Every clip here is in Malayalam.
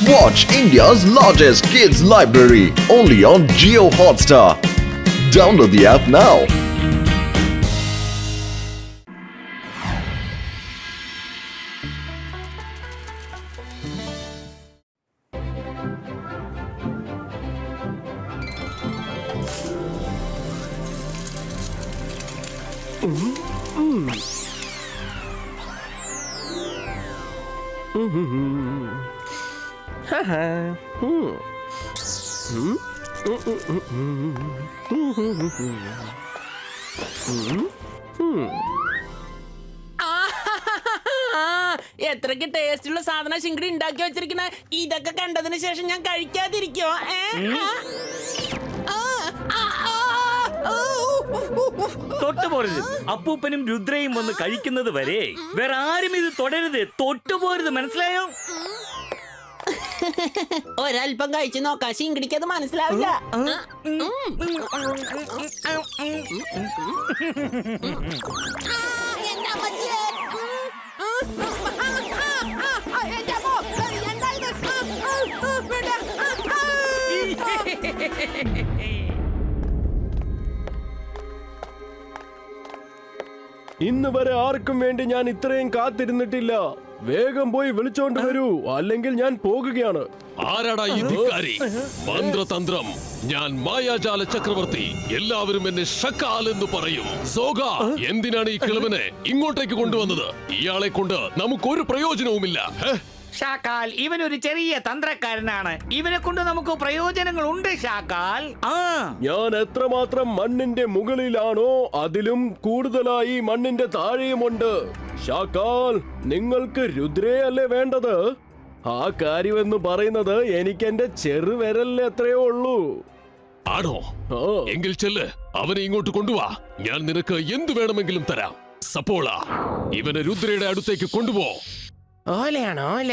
Watch India's largest kids library only on Jio Hotstar. Download the app now. എത്രക്ക് ടേസ്റ്റുള്ള സാധനം ശിങ്കടി ഉണ്ടാക്കി വെച്ചിരിക്കണ ഇതൊക്കെ കണ്ടതിന് ശേഷം ഞാൻ കഴിക്കാതിരിക്കോ? തൊട്ടുപോരുത്. അപ്പൂപ്പനും രുദ്രയും വന്ന് കഴിക്കുന്നത് വരെ വേറെ ആരും ഇത് തൊടരുത്, തൊട്ടുപോരുത്, മനസ്സിലായോ? ഒരൽപ്പം കഴിച്ചു നോക്കാം, ശിങ്കടിക്ക് അത് മനസ്സിലാവില്ല. ഇന്ന് വരെ ആർക്കും വേണ്ടി ഞാൻ ഇത്രയും കാത്തിരുന്നിട്ടില്ല. വേഗം പോയി വിളിച്ചോണ്ട് വരൂ, അല്ലെങ്കിൽ ഞാൻ പോകുകയാണ്. ആരാടാ ഈ ധിക്കാരി? മന്ത്രതന്ത്രം, ഞാൻ മായാജാല ചക്രവർത്തി. എല്ലാവരും എന്നെ ഷക്കാൽ എന്ന് പറയും. സോഗ, എന്തിനാണ് ഈ കിളവനെ ഇങ്ങോട്ടേക്ക് കൊണ്ടുവന്നത്? ഇയാളെ കൊണ്ട് നമുക്കൊരു പ്രയോജനവുമില്ല. ഷാക്കാൽ, ഇവനൊരു ചെറിയ തന്ത്രക്കാരനാണ്. ഇവനെ കൊണ്ട് നമുക്ക് പ്രയോജനങ്ങൾ ഉണ്ട് ഷാക്കാൽ. ഞാൻ എത്രമാത്രം മണ്ണിന്റെ മുകളിലാണോ അതിലും കൂടുതലായി മണ്ണിന്റെ താഴെയുമുണ്ട്. ഷാക്കാൽ, നിങ്ങൾക്ക് രുദ്രയല്ലേ വേണ്ടത്? ആ കാര്യമെന്ന് പറയുന്നത് എനിക്ക് എന്റെ ചെറുവിരലിൽ എത്രയോ ഉള്ളൂ. ആണോ? എങ്കിൽ ചെല്ല്, അവനെ ഇങ്ങോട്ട് കൊണ്ടുവാ. ഞാൻ നിനക്ക് എന്ത് വേണമെങ്കിലും തരാം. സപ്പോള, ഇവനെ രുദ്രയുടെ അടുത്തേക്ക് കൊണ്ടുപോ. ഓലയാണ് ഓല,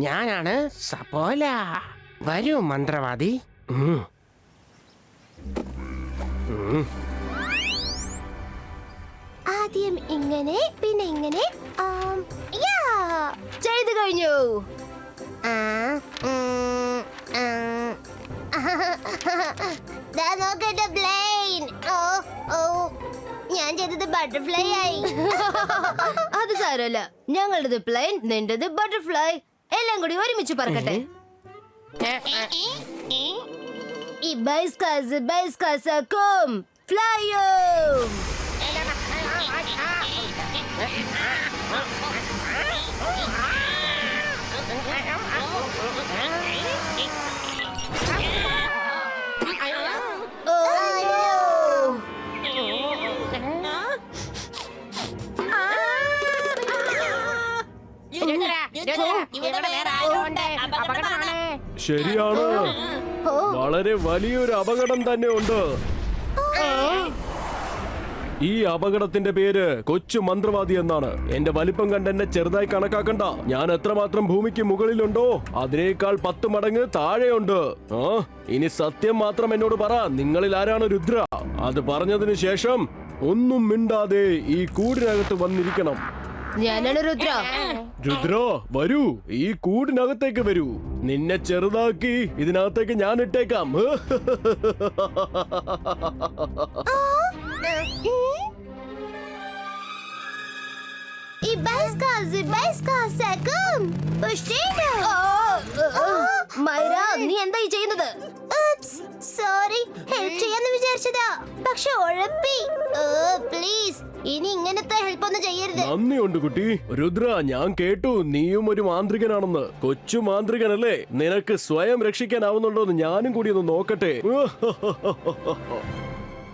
ഞാനാണ് സപ്പോല. വരൂ മന്ത്രവാദി. ആദ്യം ഇങ്ങനെ, പിന്നെ ഇങ്ങനെ. ചെയ്തു കഴിഞ്ഞു. നോക്കട്ടെ പ്ലെയിൻ. ഞാൻ ചെയ്തത് ബട്ടർഫ്ലൈ ആയി. അത് സാരമല്ല, ഞങ്ങളുടേത് പ്ലെയിൻ, നിന്റേത് ബട്ടർഫ്ലൈ. എല്ലാം കൂടി ഒരുമിച്ച് പറക്കട്ടെ. ശരിയാണ്, വളരെ വലിയൊരു അപകടം തന്നെ ഉണ്ട്. ഈ അപകടത്തിന്റെ പേര് കൊച്ചു മന്ത്രവാദി എന്നാണ്. എന്റെ വലിപ്പം കണ്ട് എന്നെ ചെറുതായി കണക്കാക്കണ്ട. ഞാൻ എത്രമാത്രം ഭൂമിക്ക് മുകളിലുണ്ടോ അതിനേക്കാൾ 10 മടങ്ങ് താഴെയുണ്ട്. ഇനി സത്യം മാത്രം എന്നോട് പറ, നിങ്ങളിൽ ആരാണ് രുദ്ര? അത് പറഞ്ഞതിന് ശേഷം ഒന്നും മിണ്ടാതെ ഈ കൂടിനകത്ത് വന്നിരിക്കണം. ഞാനാണ് രുദ്ര. രുദ്ര, വരൂ, ഈ കൂടിനകത്തേക്ക് വരൂ. നിന്നെ ചെറുതാക്കി ഇതിനകത്തേക്ക് ഞാൻ ഇട്ടേക്കാം. നീ എന്താ ഈ ചെയ്യുന്നത്? സോറി, ഹെൽപ്പ് ചെയ്യാന്ന് വിചാരിച്ചതാ, പക്ഷെ ഉഴപ്പി. പ്ലീസ്, ഇനി ഇങ്ങനത്തെ ഹെൽപ്പ് ഒന്നും ചെയ്യരുത്. നന്ദിയുണ്ട് കുട്ടി. രുദ്ര, ഞാൻ കേട്ടു നീയും ഒരു മാന്ത്രികനാണെന്ന്. കൊച്ചു മാന്ത്രികനല്ലേ? നിനക്ക് സ്വയം രക്ഷിക്കാനാവുന്നുണ്ടോന്ന് ഞാനും കൂടി ഒന്ന് നോക്കട്ടെ.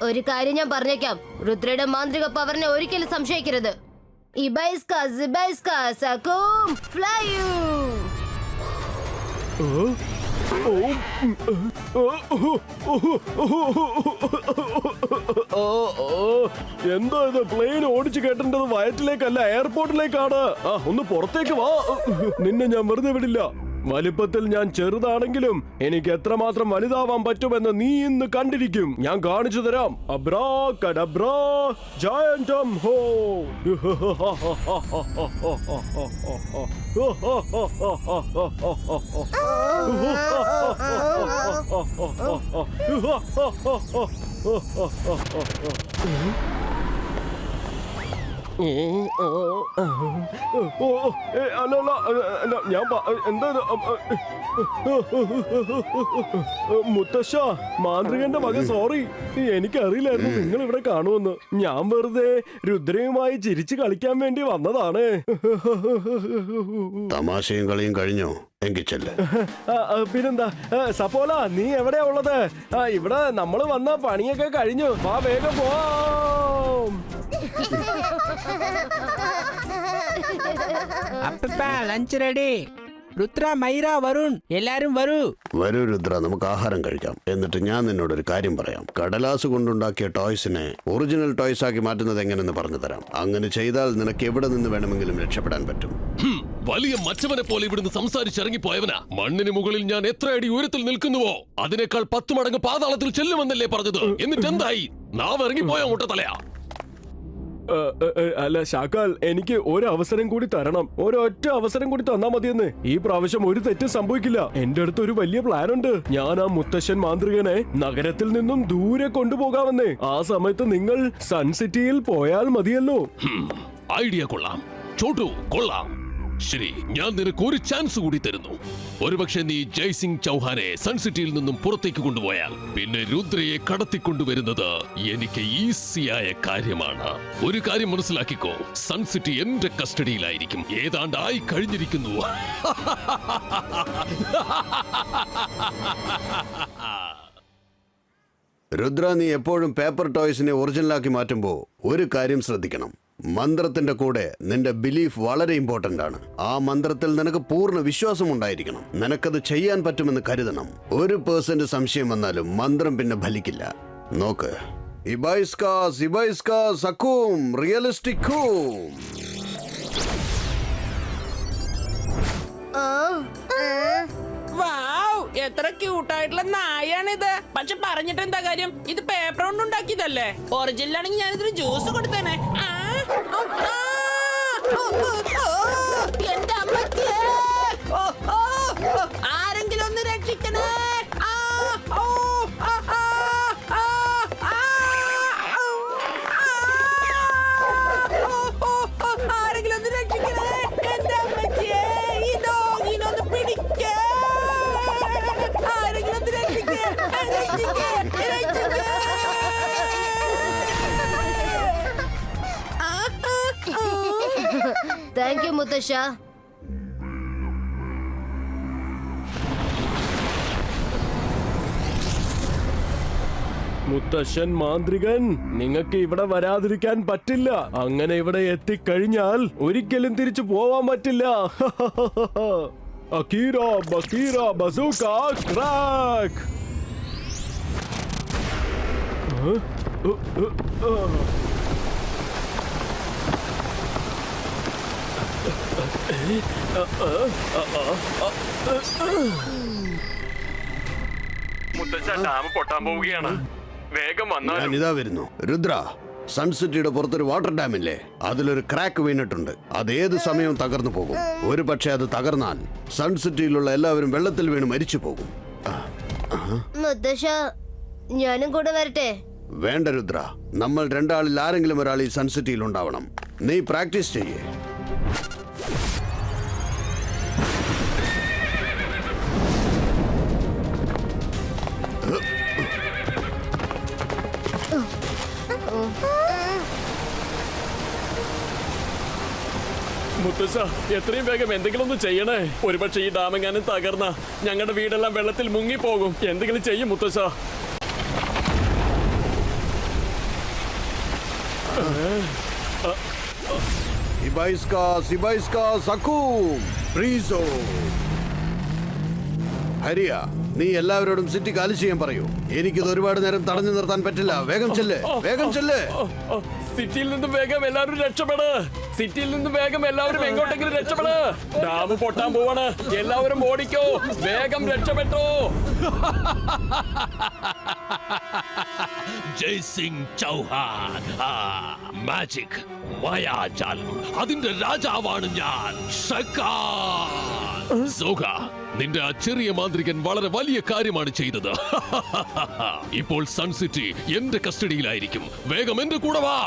ഒരു കാര്യം ഞാൻ പറഞ്ഞേക്കാം, രുദ്രയുടെ മാന്ത്രിക പവറിനെ ഒരിക്കലും സംശയിക്കരുത്. എന്താ ഇത്? പ്ലെയിൻ ഓടിച്ചു കേട്ടേണ്ടത് വയറ്റിലേക്കല്ല, എയർപോർട്ടിലേക്കാണ്. ഒന്ന് പുറത്തേക്ക് വാ, നിന്നെ ഞാൻ വെറുതെ വിടില്ല. വലിപ്പത്തിൽ ഞാൻ ചെറുതാണെങ്കിലും എനിക്ക് എത്രമാത്രം വലുതാവാൻ പറ്റുമെന്ന് നീ ഇന്ന് കണ്ടിരിക്കും. ഞാൻ കാണിച്ചു തരാം. അബ്രാകഡബ്രാ ജയന്റ് ജംപ് ഹോ. അല്ല ഞാൻ എന്താ മുത്തശ്ശ, മാന്ത്രികന്റെ മകൻ സോറി, എനിക്കറിയില്ലായിരുന്നു നിങ്ങൾ ഇവിടെ കാണുമെന്ന്. ഞാൻ വെറുതെ രുദ്രയുമായി ചിരിച്ചു കളിക്കാൻ വേണ്ടി വന്നതാണ്. തമാശയും കളിയും കഴിഞ്ഞോ? എങ്കിച്ചല്ലേ. പിന്നെന്താ സപ്പോല, നീ എവിടെയാ ഉള്ളത്? ഇവിടെ നമ്മള് വന്ന പണിയൊക്കെ കഴിഞ്ഞു. വാ വേഗം പോവാം. Lunch ready. രുദ്ര, മൈര, വരുൺ എല്ലാരും വരൂ. വരൂ രുദ്ര, നമുക്ക് ആഹാരം കഴിക്കാം. എന്നിട്ട് ഞാൻ നിന്നോടൊരു കാര്യം പറയാം. കടലാസ് കൊണ്ടുണ്ടാക്കിയ ടോയ്സിനെ ഒറിജിനൽ ടോയ്സ് ആക്കി മാറ്റുന്നത് എങ്ങനെയെന്ന് പറഞ്ഞു തരാം. അങ്ങനെ ചെയ്താൽ നിനക്ക് എവിടെ നിന്ന് വേണമെങ്കിലും രക്ഷപ്പെടാൻ പറ്റും. വലിയ മച്ചവനെ പോലെ ഇവിടുന്ന് സംസാരിച്ചിറങ്ങിപ്പോയവനാ. മണ്ണിന് മുകളിൽ ഞാൻ എത്ര അടി ഉയരത്തിൽ നിൽക്കുന്നുവോ അതിനേക്കാൾ 10 മടങ്ങ് പാതാളത്തിൽ ചെല്ലുമെന്നല്ലേ പറഞ്ഞത്? എന്നിട്ട് എന്തായി? നാവ് ഇറങ്ങിപ്പോയോ മുട്ടത്തലയാ? അല്ല ശാക്കാൽ, എനിക്ക് ഒരു അവസരം കൂടി തരണം. ഒരൊറ്റ അവസരം കൂടി തന്നാ മതിയെന്ന്. ഈ പ്രാവശ്യം ഒരു തെറ്റ് സംഭവിക്കില്ല. എന്റെ അടുത്ത് ഒരു വലിയ പ്ലാൻ ഉണ്ട്. ഞാൻ ആ മുത്തശ്ശൻ മാന്ത്രികനെ നഗരത്തിൽ നിന്നും ദൂരെ കൊണ്ടുപോകാമെന്ന്. ആ സമയത്ത് നിങ്ങൾ സൺസിറ്റിയിൽ പോയാൽ മതിയല്ലോ. ഐഡിയ കൊള്ളാം ചോട്ടു, കൊള്ളാം. ശരി, ഞാൻ നിനക്ക് ഒരു ചാൻസ് കൂടി തരുന്നു. ഒരുപക്ഷെ നീ ജയ്സിംഗ് ചൗഹാനെ സൺസിറ്റിയിൽ നിന്നും പുറത്തേക്ക് കൊണ്ടുപോയാൽ പിന്നെ രുദ്രയെ കടത്തിക്കൊണ്ടുവരുന്നത് എനിക്ക് ഈസിയായ കാര്യമാണ്. ഒരു കാര്യം മനസ്സിലാക്കിക്കോ, സൺസിറ്റി എന്റെ കസ്റ്റഡിയിലായിരിക്കും. ഏതാണ്ട് ആയി കഴിഞ്ഞിരിക്കുന്നു. രുദ്ര, നീ എപ്പോഴും പേപ്പർ ടോയ്സിനെ ഒറിജിനലാക്കി മാറ്റുമ്പോൾ ഒരു കാര്യം ശ്രദ്ധിക്കണം. മന്ത്രത്തിന്റെ കൂടെ നിന്റെ ബിലീഫ് വളരെ ഇമ്പോർട്ടന്റ് ആണ്. ആ മന്ത്രത്തിൽ നിനക്ക് പൂർണ്ണ വിശ്വാസം ഉണ്ടായിരിക്കണം. നിനക്കത് ചെയ്യാൻ പറ്റുമെന്ന് കരുതണം. 1% സംശയം വന്നാലും മന്ത്രം പിന്നെ ഫലിക്കില്ല. നോക്ക്, ഇബൈസ്കാസ് ഇബൈസ്കാസ് സക്കും റിയലിസ്റ്റിക്കും. എത്ര ക്യൂട്ടായിട്ടുള്ള നായാണിത്. പക്ഷെ പറഞ്ഞിട്ട് എന്താ കാര്യം? ഇത് പേപ്പർ കൊണ്ട് ഉണ്ടാക്കിയതല്ലേ. ഒറിജിനൽ ആണെങ്കിൽ ഞാൻ ഇതിന് ജ്യൂസ് കൊടുത്തേനെ. എന്റെ അമ്മയ്ക്ക് ആരെങ്കിലും ഒന്ന് രക്ഷിക്കണേ. ആരെങ്കിലും ഒന്ന് രക്ഷിക്കണേ. എന്റെ അമ്മയ്ക്ക് ഈ ഡോഗിനൊന്ന് പിടിക്കേ. ആരെങ്കിലും ഒന്ന് രക്ഷിക്കേ. താങ്ക് യു മുത്തശ്ശ. മുത്തശ്ശൻ മാന്ത്രികൻ, നിങ്ങൾക്ക് ഇവിടെ വരാതിരിക്കാൻ പറ്റില്ല. അങ്ങനെ ഇവിടെ എത്തിക്കഴിഞ്ഞാൽ ഒരിക്കലും തിരിച്ചു പോവാൻ പറ്റില്ല. അക്കീര ബക്കീര ബസൂക്ക ക്രാക്ക്. മുത്തച്ഛ, ഡാം പൊട്ടാൻ പോവുകയാണ്. വേഗം വന്നാൽ. ഞാനിതാ വരുന്നു. രുദ്ര, സൺസിറ്റിയുടെ പുറത്തൊരു വാട്ടർ ഡാം ഇല്ലേ, അതിലൊരു ക്രാക്ക് വീണിട്ടുണ്ട്. അത് ഏത് സമയവും തകർന്നു പോകും. ഒരു പക്ഷെ അത് തകർന്നാൽ സൺസിറ്റിയിലുള്ള എല്ലാവരും വെള്ളത്തിൽ വീണ് മരിച്ചു പോകും. മുത്തശ്ശ, ഞാനും കൂടെ വരട്ടെ? വേണ്ട രുദ്ര, നമ്മൾ രണ്ടാളിൽ ആരെങ്കിലും ഒരാൾ ഈ സൺസിറ്റിയിൽ ഉണ്ടാവണം. നീ പ്രാക്ടീസ് ചെയ്യേ. മുത്തശ്ശ, എത്രയും വേഗം എന്തെങ്കിലും ഒന്ന് ചെയ്യണേ. ഒരുപക്ഷെ ഈ ഡാമെങ്ങാനും തകർന്ന ഞങ്ങളുടെ വീടെല്ലാം വെള്ളത്തിൽ മുങ്ങിപ്പോകും. എന്തെങ്കിലും ചെയ്യും മുത്തശ്ശ. ഇബൈസ്കാസ് ഇബൈസ്കാസ് സക്കും ഫ്രീസോ. ഹരിയ, നീ എല്ലാവരോടും സിറ്റി കാലി ചെയ്യാൻ പറയൂ. എനിക്കിത് ഒരുപാട് നേരം തടഞ്ഞു നിർത്താൻ പറ്റില്ല. വേഗം ചെല്ല്, വേഗം ചെല്ല്. സിറ്റിയിൽ നിന്നും വേഗം എല്ലാവരും രക്ഷപ്പെട്. സിറ്റിയിൽ നിന്നും വേഗം എല്ലാവരും എങ്ങോട്ടെങ്കിലും രക്ഷപ്പെട്. ഡാം പൊട്ടാൻ പോവാണ്. എല്ലാവരും ഓടിക്കോ, വേഗം രക്ഷപ്പെട്ടോ. ജയ് സിംഗ് ചൗഹാൻ. മാജിക്, മായാജാലം, അതിന്റെ രാജാവാണ് ഞാൻ, ഷക്കാൻ. സോഗ, നിന്റെ ആ ചെറിയ മാന്ത്രികൻ വളരെ വലിയ കാര്യമാണ് ചെയ്തത്. ഇപ്പോൾ സൺ സിറ്റി എന്റെ കസ്റ്റഡിയിലായിരിക്കും. വേഗം എന്റെ കൂടെ വാ.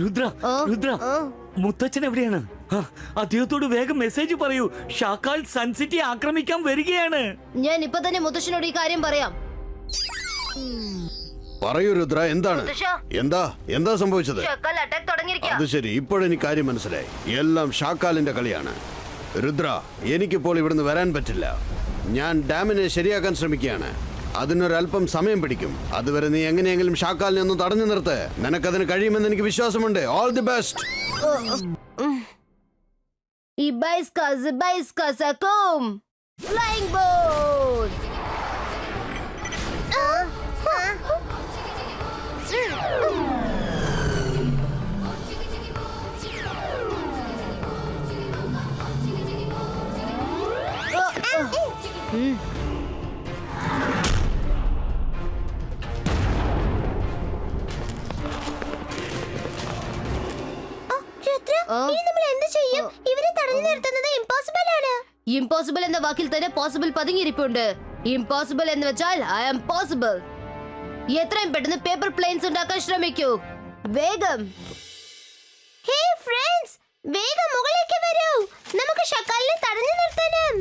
രുദ്ര, രുദ്ര, മുത്തച്ഛൻ എവിടെയാണ്? അദ്ദേഹത്തോട് വേഗം മെസ്സേജ് പറയൂ. ഷാക്കാൽ സൺസിറ്റി ആക്രമിക്കാൻ വരികയാണ്. ഞാൻ ഇപ്പൊ തന്നെ മുത്തശ്ശനോട് ഈ കാര്യം പറയാം. പറയൂ രുദ്ര, എന്താണ്? എന്താ എന്താ സംഭവിച്ചത്? അറ്റാക്ക് തുടങ്ങിയിരിക്കാം. അത് ശരി, ഇപ്പോഴെനിക്ക് കാര്യം മനസ്സിലായി. എല്ലാം ഷാക്കാലിന്റെ കളിയാണ്. രുദ്ര, എനിക്കിപ്പോൾ ഇവിടുന്ന് വരാൻ പറ്റില്ല. ഞാൻ ഡാമിനെ ശരിയാക്കാൻ ശ്രമിക്കുകയാണ്. അതിനൊരല്പം സമയം പിടിക്കും. അതുവരെ നീ എങ്ങനെയെങ്കിലും ഷാക്കാലിനെ ഒന്ന് തടഞ്ഞു നിർത്ത്. നിനക്കതിന് കഴിയുമെന്ന് എനിക്ക് വിശ്വാസമുണ്ട്. All the best. Flying boat. Impossible എന്ന വാക്കിൽ തന്നെ പോസിബിൾ പതുങ്ങിയിരിപ്പുണ്ട്. ഇംപോസിബിൾ എന്ന് വെച്ചാൽ ഐ ആം പോസിബിൾ. എത്രയും പെട്ടെന്ന് പേപ്പർ പ്ലെയിൻസ് ഉണ്ടാക്കാൻ ശ്രമിക്കൂ. വേഗം. ഹേ ഫ്രണ്ട്സ്, വേഗം മുകളിലേക്ക് വരൂ. നമുക്ക് ഷക്കാലിനെ തടഞ്ഞു നിർത്തണം.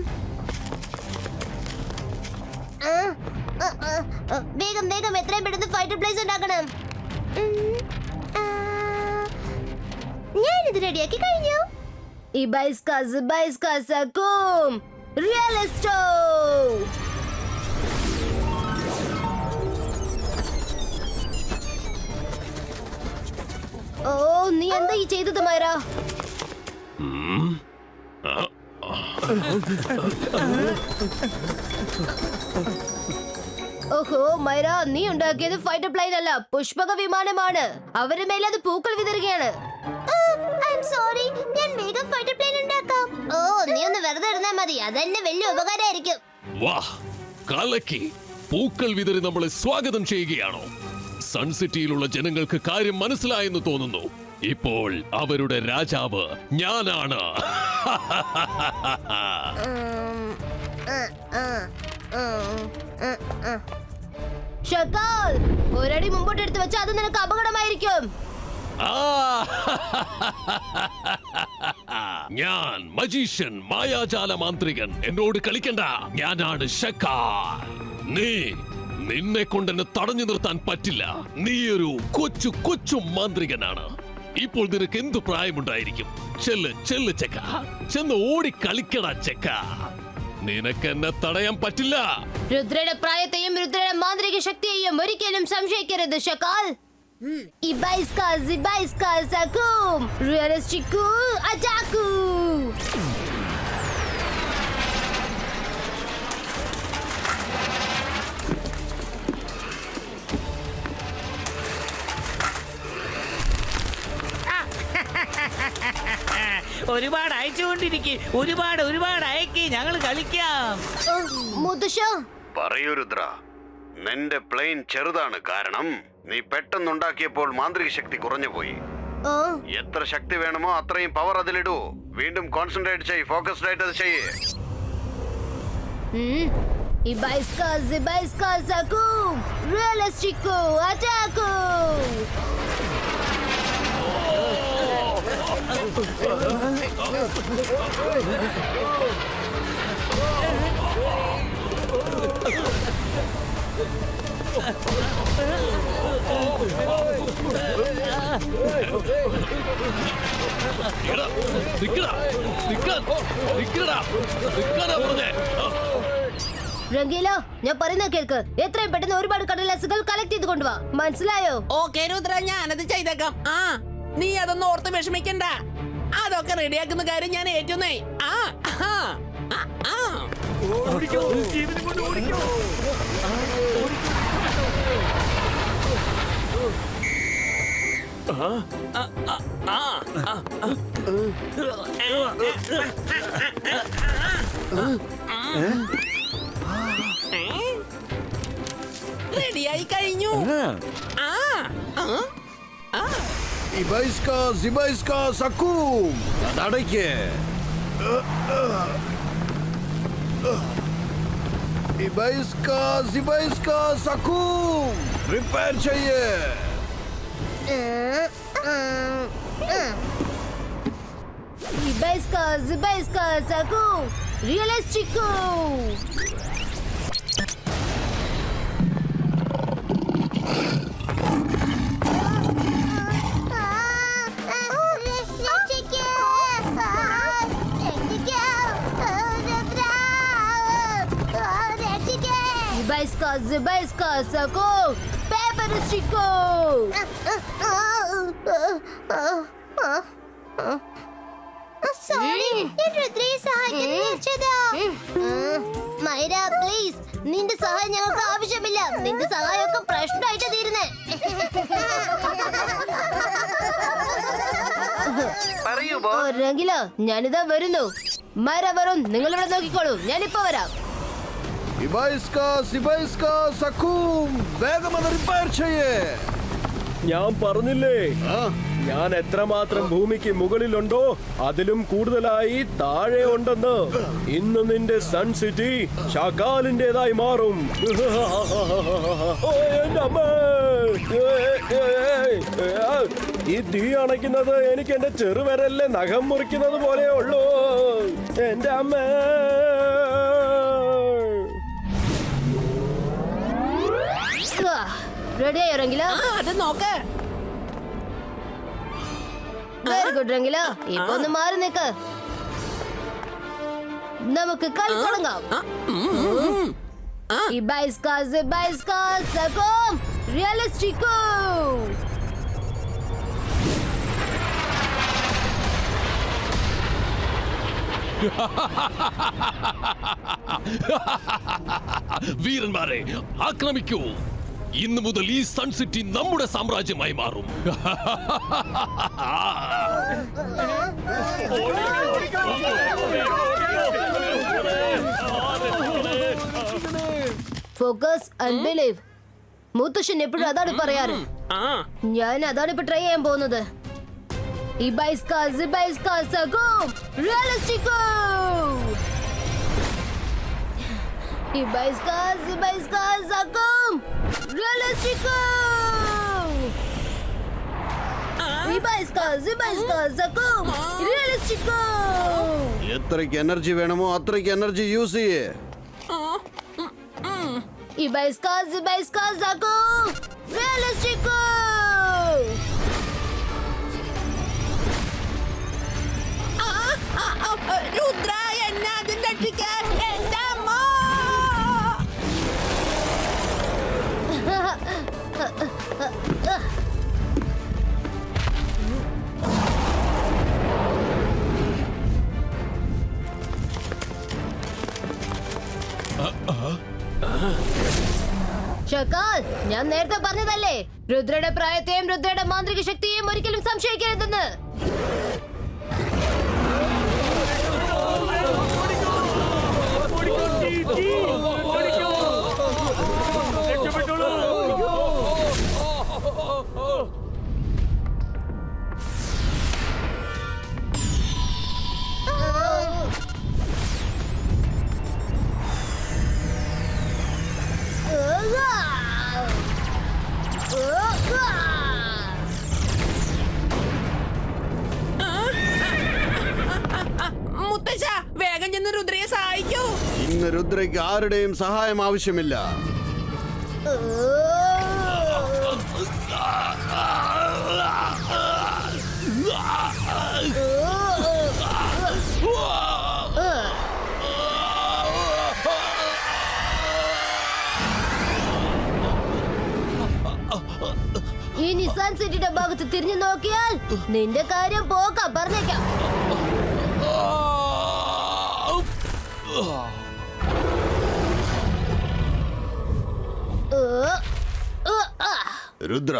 വേഗം വേഗം, എത്രയും പെട്ടെന്ന് ഫൈറ്റർ പ്ലെയിൻസ് ഉണ്ടാക്കണം. ഞാനിത് റെഡിയാക്കി കഴിഞ്ഞു. റിയലിസ്റ്റോ. ഓ, നീ എന്താ ഈ ചെയ്തത് മൈറ? ഓഹോ മൈറ, നീ ഉണ്ടാക്കിയത് ഫൈറ്റർ പ്ലെയിൻ അല്ല, പുഷ്പക വിമാനമാണ്. അവരുടെ മേലെ അത് പൂക്കൾ വിതറുകയാണ്. സോറി, ഞാൻ വേഗം ഫൈറ്റർ പ്ലെയിൻ ഉണ്ടാക്കാം. ഓ, നീ ഒന്ന് വെറുതെ ഇരുന്നാ മതി, അതെന്നെ വലിയ ഉപകാരമായിരിക്കും. വാ, കലക്കി. പൂക്കൾ വിതറി നമ്മളെ സ്വാഗതം ചെയ്യുകയാണോ? സൺ സിറ്റിയിലുള്ള ജനങ്ങൾക്ക് കാര്യം മനസ്സിലായെന്ന് തോന്നുന്നു. ഇപ്പോൾ അവരുടെ രാജാവ് ഞാനാണ്. ഷക്കാൽ, ഒരടി മുമ്പോട്ട് എടുത്ത് വെച്ചാൽ അത് നിനക്ക് അപകടമായിരിക്കും. ഞാൻ മജീഷ്യൻ, മായാജാല മാന്ത്രികൻ. എന്നോട് കളിക്കണ്ട. ഞാനാണ് ഷക്കാൻ. നിന്നെ കൊണ്ടെന്നെ തടഞ്ഞു നിർത്താൻ പറ്റില്ല. നീ ഒരു കൊച്ചു കൊച്ചു മാന്ത്രികനാണ്. ഇപ്പോൾ നിനക്ക് എന്ത് പ്രായമുണ്ടായിരിക്കും? ചെല്ല് ചെല്ല് ചെക്ക, ചെന്ന് ഓടി കളിക്കണ ചെക്ക. നിനക്ക് എന്നെ തടയാൻ പറ്റില്ല. രുദ്രയുടെ പ്രായത്തെയും രുദ്രയുടെ മാന്ത്രിക ശക്തിയെയും ഒരിക്കലും സംശയിക്കരുത് ഷക്കാൽ. Realistic attack. ഒരുപാട് അയച്ചുകൊണ്ടിരിക്കും. ഒരുപാട് അയക്കി, ഞങ്ങൾ കളിക്കാം. മുത്തശ്ശ, പറയൂ രുദ്ര, നിന്റെ പ്ലെയിൻ ചെറുതാണ്. കാരണം നീ പെട്ടെന്നുണ്ടാക്കിയപ്പോൾ മാന്ത്രിക ശക്തി കുറഞ്ഞുപോയി. എത്ര ശക്തി വേണമോ അത്രയും പവർ അതിലിടൂ. വീണ്ടും കോൺസെൻട്രേറ്റ് ചെയ്യ്, ഫോക്കസ്ഡ് ആയിട്ട് അത് ചെയ്യ്. Realistic attack. രംഗീല, ഞാൻ പറയുന്ന കേൾക്ക്. എത്രയും പെട്ടെന്ന് ഒരുപാട് കടലാസുകൾ കളക്ട് ചെയ്ത് കൊണ്ടുവാ. മനസ്സിലായോ? ഓക്കേ രുദ്ര, ഞാനത് ചെയ്തേക്കാം. നീ അതൊന്നും ഓർത്ത് വിഷമിക്കണ്ട. അതൊക്കെ റെഡിയാക്കുന്ന കാര്യം ഞാൻ ഏറ്റുന്നേ. ആഹാ. ആ, ആ. ഓടിക്കോ, ജീവനും കൊണ്ട് ഓടിക്കോ. റെഡിയായി കഴിഞ്ഞു. ആ, ആ, ആ. സിബൈസ്ക സക്കൂം അതടയ്ക്ക്. സിബൈസ്ക സക്കൂം റിപ്പയർ ചെയ്യേ. Zibajska, Saku, Realistico. Zibajska, Saku, Peperistico. Maira please, നിന്റെ സഹായം ഞങ്ങൾക്ക് ആവശ്യമില്ല. നിന്റെ സഹായമൊക്കെ പ്രശ്നമായിട്ട് തീരുന്നേ. രംഗില, ഞാനിതാ വരുന്നു. മൈര വരും, നിങ്ങൾ ഇവിടെ നോക്കിക്കോളൂ, ഞാനിപ്പോ വരാം. സിബൈസ്ക സക്കൂം വേഗം അത് റിപ്പയർ ചെയ്യേ. ഞാൻ പറഞ്ഞില്ലേ, ഞാൻ എത്രമാത്രം ഭൂമിക്ക് മുകളിലുണ്ടോ അതിലും കൂടുതലായി താഴെ ഉണ്ടെന്ന്. ഇന്ന് നിന്റെ സൺ സിറ്റി ഷാക്കാലിന്റേതായി മാറും. ഓ, എന്റെ അമ്മ! ഈ തീ അണയ്ക്കുന്നത് എനിക്ക് എന്റെ ചെറുവിരലിലെ നഖം മുറിക്കുന്നത് പോലെ ഉള്ളൂ. എന്റെ അമ്മ! റെഡി ആയിരങ്കിലോ? അത് നോക്ക്. വെരി ഗുഡ് രംഗിലോ, ഇപ്പൊ ഒന്ന് മാറി നിക്ക്. നമുക്ക് കളി തുടങ്ങാം. Zibajska, Sakum, Realistico. വീരന്മാരെ ആക്രമിക്കൂ. ഇന്ന് മുതൽ ഈ സൺ സിറ്റി നമ്മുടെ സാമ്രാജ്യമായി മാറും. Focus and believe. മുത്തശ്ശൻ എപ്പോഴും അതാണ് പറയാറ്. ഞാൻ അതാണ് ഇപ്പൊ ട്രൈ ചെയ്യാൻ പോകുന്നത്. Zibajska, Sakum, Realistico. Zibajska, Sakum, Realistico. Zibajska, Sakum, Realistico. എത്രയ്ക്ക് എനർജി വേണമോ അത്രയ്ക്ക് എനർജി യൂസ് ചെയ്യേ. Zibajska, Sakum, Realistico. രുദ്ര, എന്നെ അതിന്റെ രക്ഷിക്കാൻ. എന്റെ അമ്മ! ഷക്കാൽ, ഞാൻ നേരത്തെ പറഞ്ഞതല്ലേ, രുദ്രയുടെ പ്രായത്തെയും രുദ്രയുടെ മാന്ത്രിക ശക്തിയെയും ഒരിക്കലും സംശയിക്കരുതെന്ന്. മുത്തശ്ശ, വേഗം ചെന്ന് രുദ്രയെ സഹായിക്കൂ. ഇന്ന് രുദ്രയ്ക്ക് ആരുടെയും സഹായം ആവശ്യമില്ല. ഇനി സൺ സിറ്റിയുടെ ഭാഗത്ത് തിരിഞ്ഞു നോക്കിയാൽ നിന്റെ കാര്യം പോക്കാം, പറഞ്ഞേക്കാം. രുദ്ര,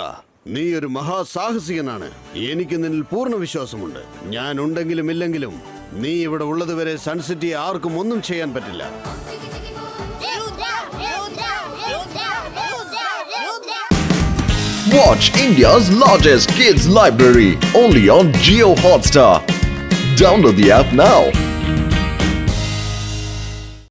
നീ ഒരു മഹാസാഹസികനാണ്. എനിക്ക് നിന്നിൽ പൂർണ്ണ വിശ്വാസമുണ്ട്. ഞാൻ ഉണ്ടെങ്കിലും ഇല്ലെങ്കിലും നീ ഇവിടെ ഉള്ളതുവരെ സൺസിറ്റിയെ ആർക്കും ഒന്നും ചെയ്യാൻ പറ്റില്ല. Watch India's largest kids library only on Jio Hotstar. Download the app now.